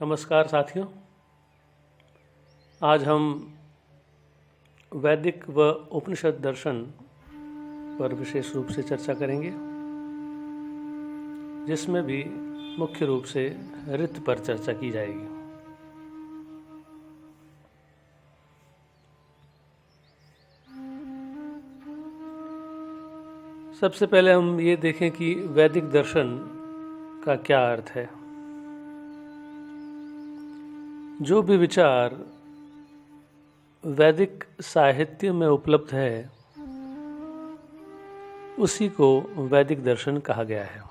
नमस्कार साथियों। आज हम वैदिक व उपनिषद दर्शन पर विशेष रूप से चर्चा करेंगे, जिसमें भी मुख्य रूप से ऋत पर चर्चा की जाएगी। सबसे पहले हम ये देखें कि वैदिक दर्शन का क्या अर्थ है। जो भी विचार वैदिक साहित्य में उपलब्ध है उसी को वैदिक दर्शन कहा गया है।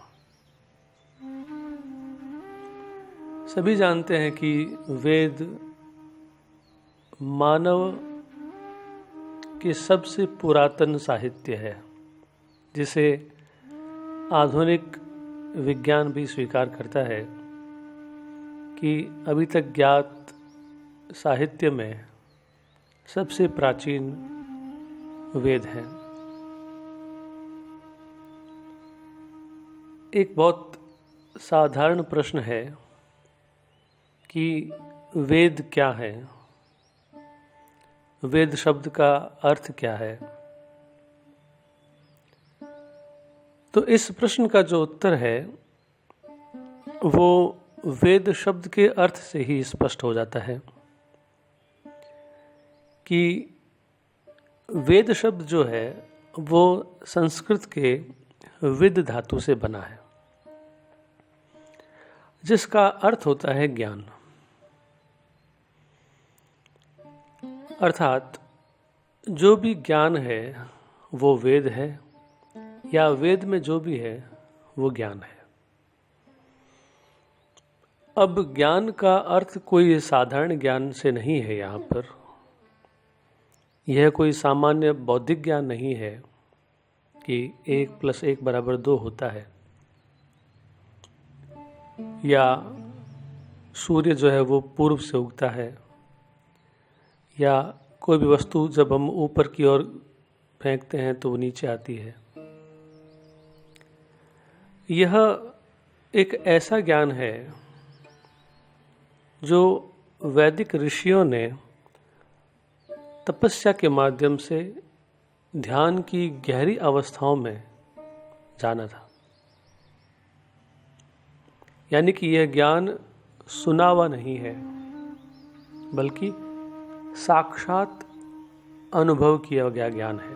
सभी जानते हैं कि वेद मानव के सबसे पुरातन साहित्य है, जिसे आधुनिक विज्ञान भी स्वीकार करता है कि अभी तक ज्ञात साहित्य में सबसे प्राचीन वेद हैं। एक बहुत साधारण प्रश्न है कि वेद क्या है, वेद शब्द का अर्थ क्या है। तो इस प्रश्न का जो उत्तर है वो वेद शब्द के अर्थ से ही स्पष्ट हो जाता है कि वेद शब्द जो है वो संस्कृत के विद धातु से बना है, जिसका अर्थ होता है ज्ञान। अर्थात जो भी ज्ञान है वो वेद है, या वेद में जो भी है वो ज्ञान है। अब ज्ञान का अर्थ कोई साधारण ज्ञान से नहीं है। यहाँ पर यह कोई सामान्य बौद्धिक ज्ञान नहीं है कि 1+1=2 होता है, या सूर्य जो है वो पूर्व से उगता है, या कोई भी वस्तु जब हम ऊपर की ओर फेंकते हैं तो वो नीचे आती है। यह एक ऐसा ज्ञान है जो वैदिक ऋषियों ने तपस्या के माध्यम से ध्यान की गहरी अवस्थाओं में जाना था। यानी कि यह ज्ञान सुना हुआ नहीं है, बल्कि साक्षात अनुभव किया गया ज्ञान है।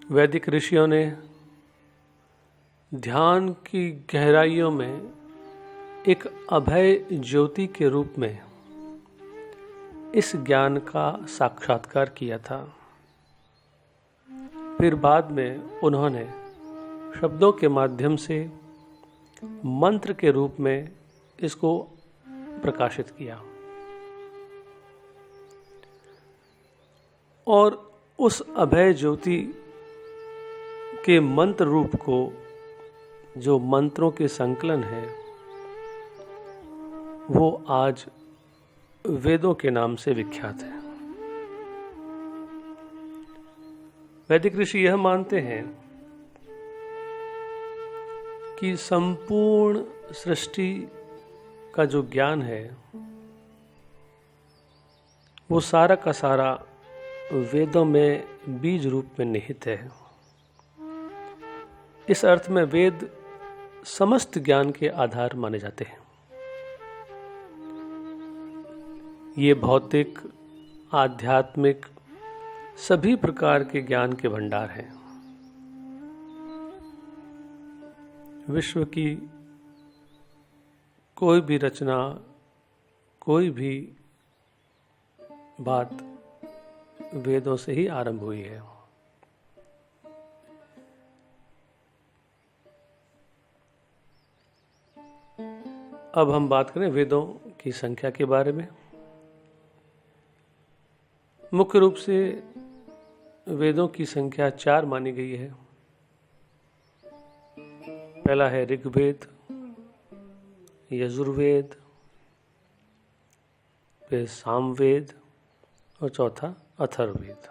वैदिक ऋषियों ने ध्यान की गहराइयों में एक अभय ज्योति के रूप में इस ज्ञान का साक्षात्कार किया था। फिर बाद में उन्होंने शब्दों के माध्यम से मंत्र के रूप में इसको प्रकाशित किया, और उस अभय ज्योति के मंत्र रूप को, जो मंत्रों के संकलन है, वो आज वेदों के नाम से विख्यात है। वैदिक ऋषि यह मानते हैं कि संपूर्ण सृष्टि का जो ज्ञान है वो सारा का सारा वेदों में बीज रूप में निहित है। इस अर्थ में वेद समस्त ज्ञान के आधार माने जाते हैं। ये भौतिक, आध्यात्मिक सभी प्रकार के ज्ञान के भंडार हैं। विश्व की कोई भी रचना, कोई भी बात वेदों से ही आरंभ हुई है। अब हम बात करें वेदों की संख्या के बारे में। मुख्य रूप से वेदों की संख्या 4 मानी गई है। पहला है ऋग्वेद, यजुर्वेद, फिर सामवेद और चौथा अथर्ववेद।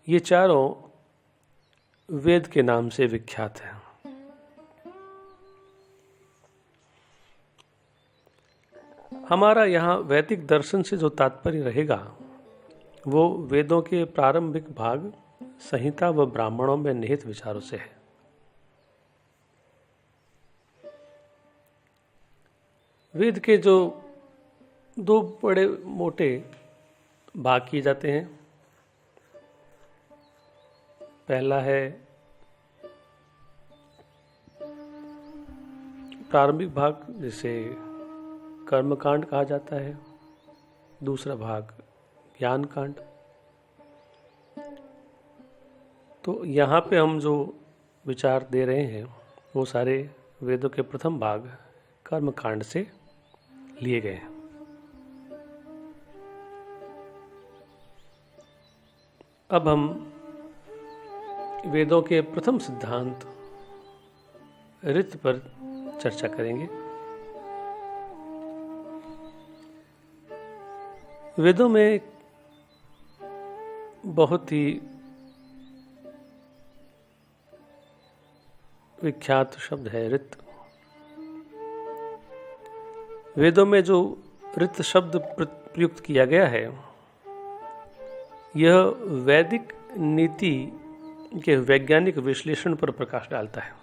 ये चारों वेद के नाम से विख्यात हैं। हमारा यहाँ वैदिक दर्शन से जो तात्पर्य रहेगा वो वेदों के प्रारंभिक भाग, संहिता व ब्राह्मणों में निहित विचारों से है। वेद के जो दो बड़े मोटे भाग किए जाते हैं, पहला है प्रारंभिक भाग जिसे कर्मकांड कहा जाता है, दूसरा भाग ज्ञान कांड। तो यहाँ पे हम जो विचार दे रहे हैं वो सारे वेदों के प्रथम भाग कर्मकांड से लिए गए हैं। अब हम वेदों के प्रथम सिद्धांत ऋत पर चर्चा करेंगे। वेदों में बहुत ही विख्यात शब्द है ऋत। वेदों में जो ऋत शब्द प्रयुक्त किया गया है यह वैदिक नीति के वैज्ञानिक विश्लेषण पर प्रकाश डालता है।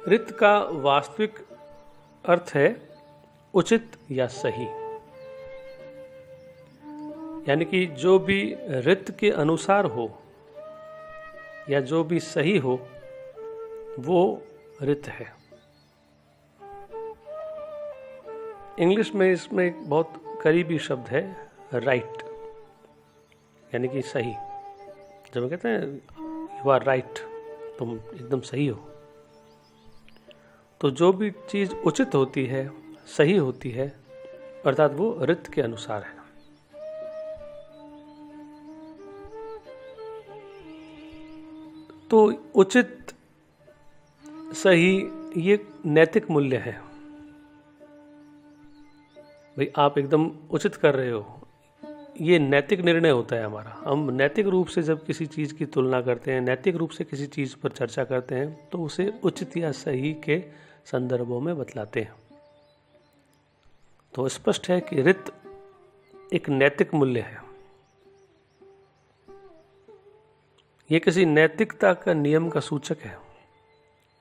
ऋत का वास्तविक अर्थ है उचित या सही, यानी कि जो भी ऋत के अनुसार हो या जो भी सही हो वो ऋत है। इंग्लिश में इसमें एक बहुत करीबी शब्द है राइट, यानी कि सही। जब हम कहते हैं यू आर राइट, तुम एकदम सही हो, तो जो भी चीज उचित होती है, सही होती है, अर्थात वो ऋत के अनुसार है। तो उचित, सही, ये नैतिक मूल्य है। भाई आप एकदम उचित कर रहे हो, ये नैतिक निर्णय होता है हमारा। हम नैतिक रूप से जब किसी चीज़ की तुलना करते हैं, नैतिक रूप से किसी चीज़ पर चर्चा करते हैं, तो उसे उचित या सही के संदर्भों में बतलाते हैं। तो स्पष्ट है कि ऋत एक नैतिक मूल्य है। ये किसी नैतिकता का नियम का सूचक है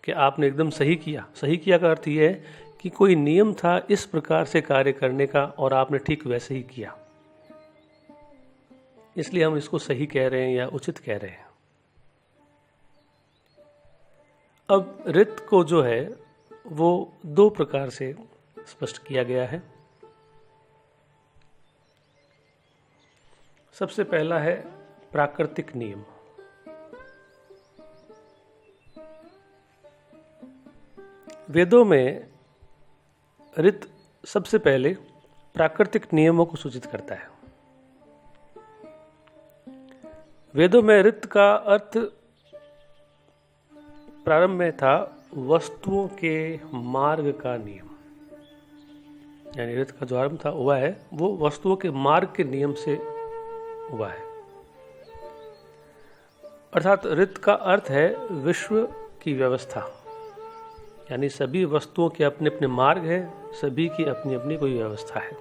कि आपने एकदम सही किया। सही किया का अर्थ ये है कि कोई नियम था इस प्रकार से कार्य करने का और आपने ठीक वैसे ही किया, इसलिए हम इसको सही कह रहे हैं या उचित कह रहे हैं। अब ऋत को जो है वो दो प्रकार से स्पष्ट किया गया है। सबसे पहला है प्राकृतिक नियम। वेदों में ऋत सबसे पहले प्राकृतिक नियमों को सूचित करता है। वेदों में ऋत का अर्थ प्रारंभ में था वस्तुओं के मार्ग का नियम, यानी ऋत का जो आरंभ था हुआ है वो वस्तुओं के मार्ग के नियम से हुआ है। अर्थात ऋत का अर्थ है विश्व की व्यवस्था, यानी सभी वस्तुओं के अपने अपने मार्ग है, सभी की अपनी अपनी कोई व्यवस्था है।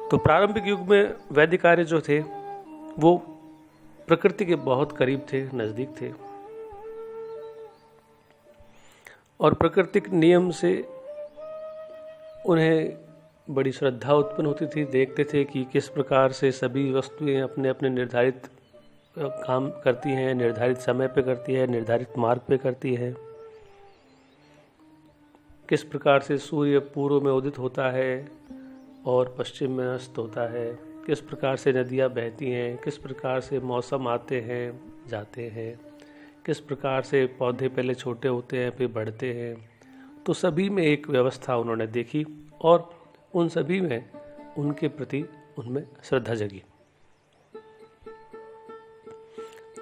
तो प्रारंभिक युग में वैदिक आर्य जो थे वो प्रकृति के बहुत करीब थे, नजदीक थे, और प्राकृतिक नियम से उन्हें बड़ी श्रद्धा उत्पन्न होती थी। देखते थे कि किस प्रकार से सभी वस्तुएं अपने अपने निर्धारित काम करती हैं, निर्धारित समय पे करती है, निर्धारित मार्ग पे करती है। किस प्रकार से सूर्य पूर्व में उदित होता है और पश्चिम में अस्त होता है, किस प्रकार से नदियाँ बहती हैं, किस प्रकार से मौसम आते हैं जाते हैं, किस प्रकार से पौधे पहले छोटे होते हैं फिर बढ़ते हैं। तो सभी में एक व्यवस्था उन्होंने देखी और उन सभी में उनके प्रति उनमें श्रद्धा जगी।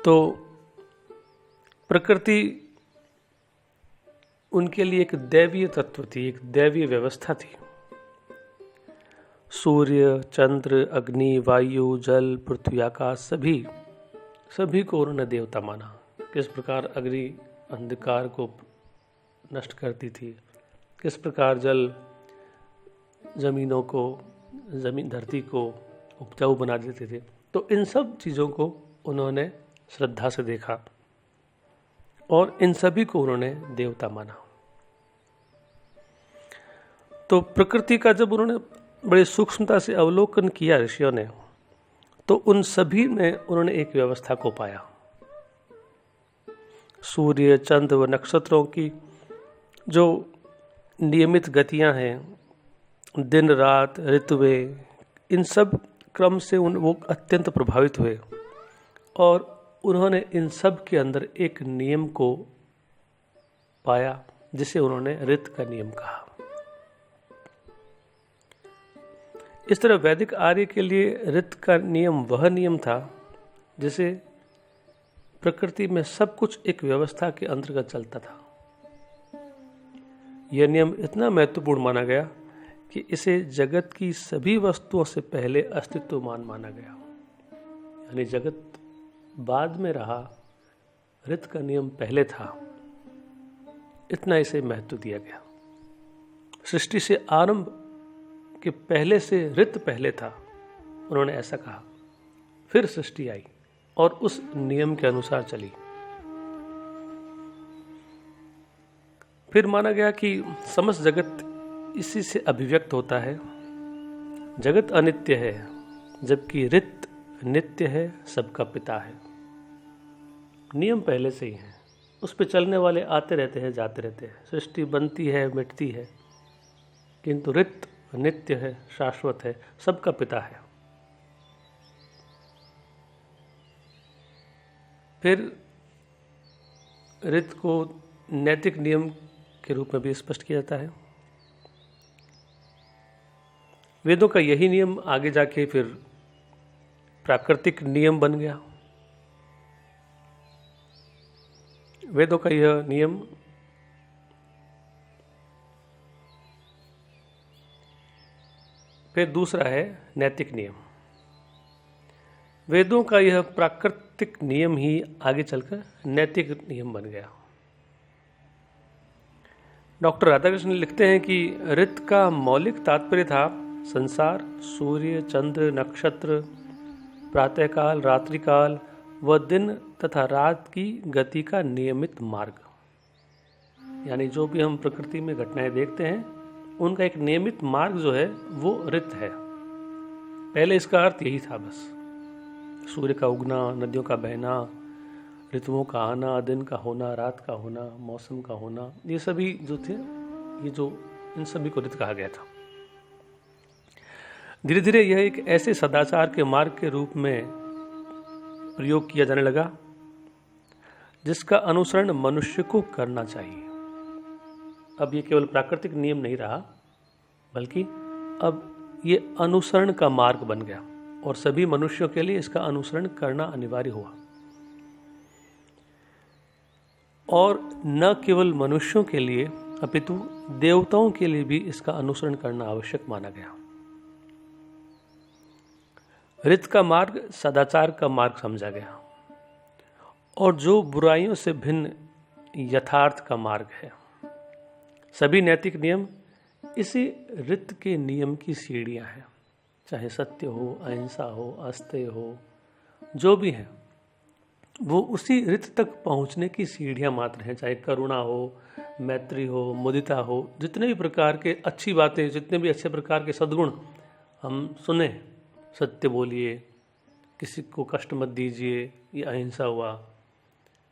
तो प्रकृति उनके लिए एक दैवीय तत्व थी, एक दैवीय व्यवस्था थी। सूर्य, चंद्र, अग्नि, वायु, जल, पृथ्वी, आकाश सभी को उन्होंने देवता माना। किस प्रकार अग्नि अंधकार को नष्ट करती थी, किस प्रकार जल जमीनों को, जमीन धरती को उपजाऊ बना देते थे। तो इन सब चीज़ों को उन्होंने श्रद्धा से देखा और इन सभी को उन्होंने देवता माना। तो प्रकृति का जब उन्होंने बड़ी सूक्ष्मता से अवलोकन किया ऋषियों ने, तो उन सभी में उन्होंने एक व्यवस्था को पाया। सूर्य, चंद्र व नक्षत्रों की जो नियमित गतियां हैं, दिन रात, ऋतुएं, इन सब क्रम से वो अत्यंत प्रभावित हुए और उन्होंने इन सब के अंदर एक नियम को पाया जिसे उन्होंने ऋत का नियम कहा। इस तरह वैदिक आर्य के लिए ऋत का नियम वह नियम था जिसे प्रकृति में सब कुछ एक व्यवस्था के अंतर्गत चलता था। यह नियम इतना महत्वपूर्ण माना गया कि इसे जगत की सभी वस्तुओं से पहले अस्तित्वमान माना गया। यानी जगत बाद में रहा, ऋत का नियम पहले था, इतना इसे महत्व दिया गया। सृष्टि से आरंभ के पहले से ऋत पहले था, उन्होंने ऐसा कहा। फिर सृष्टि आई और उस नियम के अनुसार चली। फिर माना गया कि समस्त जगत इसी से अभिव्यक्त होता है। जगत अनित्य है जबकि ऋत नित्य है, सबका पिता है। नियम पहले से ही है, उस पर चलने वाले आते रहते हैं, जाते रहते हैं। सृष्टि बनती है, मिटती है, किंतु ऋत नित्य है, शाश्वत है, सबका पिता है। फिर ऋत को नैतिक नियम के रूप में भी स्पष्ट किया जाता है। वेदों का यही नियम आगे जाके फिर प्राकृतिक नियम बन गया। वेदों का यह नियम फिर दूसरा है नैतिक नियम। वेदों का यह प्राकृतिक नियम ही आगे चलकर नैतिक नियम बन गया। डॉक्टर राधाकृष्ण लिखते हैं कि ऋत का मौलिक तात्पर्य था संसार, सूर्य, चंद्र, नक्षत्र, प्रातःकाल, रात्रिकाल व दिन तथा रात की गति का नियमित मार्ग। यानी जो भी हम प्रकृति में घटनाएं देखते हैं उनका एक नियमित मार्ग जो है वो ऋत है। पहले इसका अर्थ यही था बस, सूर्य का उगना, नदियों का बहना, ऋतुओं का आना, दिन का होना, रात का होना, मौसम का होना, ये सभी जो थे, ये जो इन सभी को ऋत कहा गया था। धीरे धीरे यह एक ऐसे सदाचार के मार्ग के रूप में प्रयोग किया जाने लगा जिसका अनुसरण मनुष्य को करना चाहिए। अब ये केवल प्राकृतिक नियम नहीं रहा, बल्कि अब ये अनुसरण का मार्ग बन गया और सभी मनुष्यों के लिए इसका अनुसरण करना अनिवार्य हुआ। और न केवल मनुष्यों के लिए अपितु देवताओं के लिए भी इसका अनुसरण करना आवश्यक माना गया। ऋत का मार्ग सदाचार का मार्ग समझा गया और जो बुराइयों से भिन्न यथार्थ का मार्ग है। सभी नैतिक नियम इसी ऋत के नियम की सीढ़ियां हैं, चाहे सत्य हो, अहिंसा हो, अस्तेय हो, जो भी है वो उसी ऋत तक पहुंचने की सीढ़ियां मात्र हैं। चाहे करुणा हो, मैत्री हो, मुदिता हो, जितने भी प्रकार के अच्छी बातें, जितने भी अच्छे प्रकार के सद्गुण हम सुने, सत्य बोलिए, किसी को कष्ट मत दीजिए, ये अहिंसा हुआ,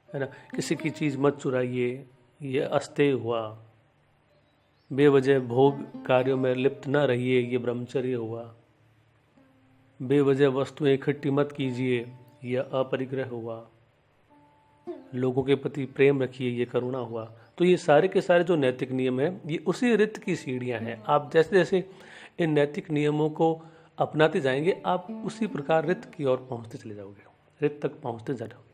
है ना, किसी की चीज़ मत चुराइए, ये अस्तेय हुआ, बेवजह भोग कार्यों में लिप्त न रहिए, ये ब्रह्मचर्य हुआ, बेवजह वस्तुएं इकट्ठी मत कीजिए, यह अपरिग्रह हुआ, लोगों के प्रति प्रेम रखिए, ये करुणा हुआ। तो ये सारे के सारे जो नैतिक नियम हैं ये उसी ऋत की सीढ़ियां हैं। आप जैसे जैसे इन नैतिक नियमों को अपनाते जाएंगे आप उसी प्रकार ऋत की ओर पहुंचते चले जाओगे, ऋत तक पहुंचते जाओगे।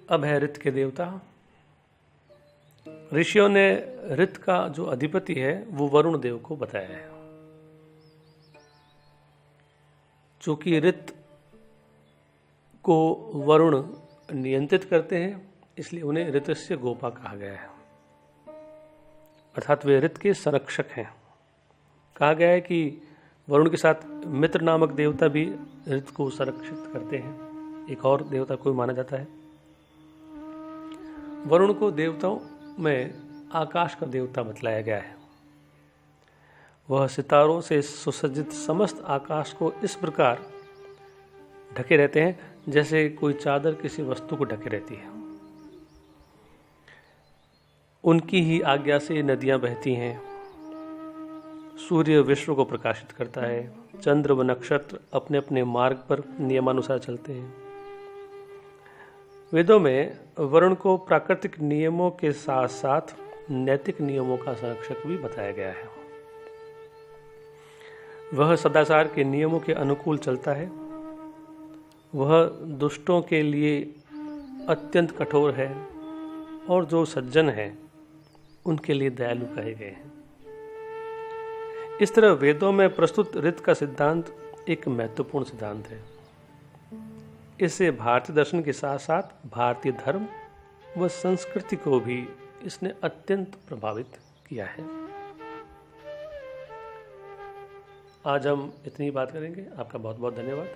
अब है ऋत के देवता। ऋषियों ने ऋत का जो अधिपति है वो वरुण देव को बताया है। चूंकि ऋत को वरुण नियंत्रित करते हैं, इसलिए उन्हें ऋतस्य गोपा कहा गया है, अर्थात वे ऋत के संरक्षक हैं। कहा गया है कि वरुण के साथ मित्र नामक देवता भी ऋत को संरक्षित करते हैं, एक और देवता को माना जाता है। वरुण को देवताओं में आकाश का देवता बतलाया गया है। वह सितारों से सुसज्जित समस्त आकाश को इस प्रकार ढके रहते हैं जैसे कोई चादर किसी वस्तु को ढके रहती है। उनकी ही आज्ञा से नदियां बहती हैं, सूर्य विश्व को प्रकाशित करता है, चंद्र व नक्षत्र अपने अपने मार्ग पर नियमानुसार चलते हैं। वेदों में वरुण को प्राकृतिक नियमों के साथ साथ नैतिक नियमों का संरक्षक भी बताया गया है। वह सदाचार के नियमों के अनुकूल चलता है। वह दुष्टों के लिए अत्यंत कठोर है और जो सज्जन हैं उनके लिए दयालु कहे गए हैं। इस तरह वेदों में प्रस्तुत ऋत का सिद्धांत एक महत्वपूर्ण सिद्धांत है। इससे भारतीय दर्शन के साथ साथ भारतीय धर्म व संस्कृति को भी इसने अत्यंत प्रभावित किया है। आज हम इतनी बात करेंगे। आपका बहुत बहुत धन्यवाद।